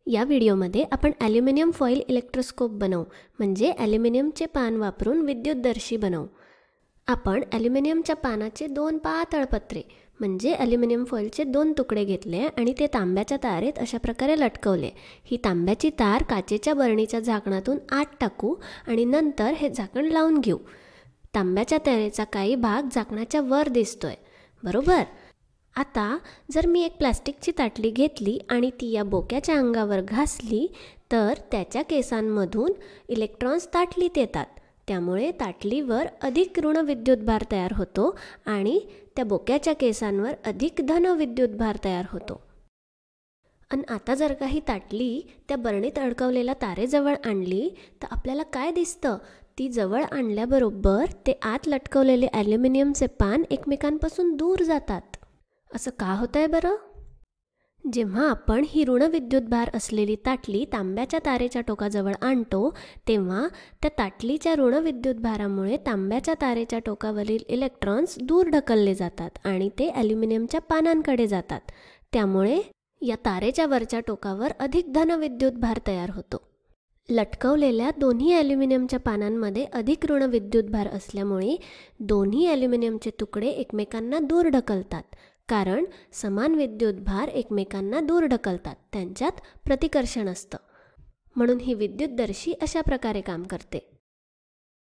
या व्हिडिओमध्ये आपण ॲल्युमिनियम फॉईल इलेक्ट्रोस्कोप बनवू, म्हणजे ॲल्युमिनियमचे पान वापरून विद्युतदर्शी बनवू। आपण ॲल्युमिनियमच्या पानाचे 2 पातळ पत्रे म्हणजे ॲल्युमिनियम फॉईलचे 2 तुकडे घेतले आणि ते तांब्याच्या तारेत अशा प्रकारे लटकवले। ही तांब्याची तार काचेच्या बरणीच्या झाकणातून आत टाकू आणि नंतर हे झाकण लावून घेऊ। तांब्याच्या तारेचा काही भाग झाकणाच्या वर दिसतोय, बरोबर? आता जर मी एक प्लास्टिकची ताटली घेतली आणि ती या बोक्याच्या अंगावर घासली तर त्याच्या केसांमधून इलेक्ट्रॉन्स ताटलीत येतात। त्यामुळे ताटलीवर अधिक ऋण विद्युतभार तयार होतो आणि त्या बोक्याच्या केसांवर अधिक धन विद्युतभार तयार होतो। आणि आता जर काही ताटली त्या बरणीत अडकवलेल्या तारेजवळ आणली तर आपल्याला काय दिसतं? ती जवळ आणल्याबरोबर ते आत लटकवलेले ॲल्युमिनियमचे पान एकमेकांपासून दूर जातात। असं का होतंय बरं? जेव्हा आपण ही ऋण विद्युतभार असलेली ताटली तांब्याच्या तारेच्या टोकाजवळ आणतो तेव्हा त्या ताटलीच्या ऋण विद्युतभारामुळे तांब्याच्या तारेच्या टोकावरील इलेक्ट्रॉन्स दूर ढकलले जातात आणि ते ॲल्युमिनियमच्या पानांकडे जातात। त्यामुळे या तारेच्या वरच्या टोकावर अधिक धन विद्युतभार तयार होतो। लटकवलेल्या दोन्ही ॲल्युमिनियमच्या पानांमध्ये अधिक ऋण विद्युतभार असल्यामुळे दोन्ही ॲल्युमिनियमचे तुकडे एकमेकांना दूर ढकलतात, कारण समान विद्युतभार एकमेकांना दूर ढकलतात, त्यांच्यात प्रतिकर्षण असतं। म्हणून ही विद्युतदर्शी अशा प्रकारे काम करते।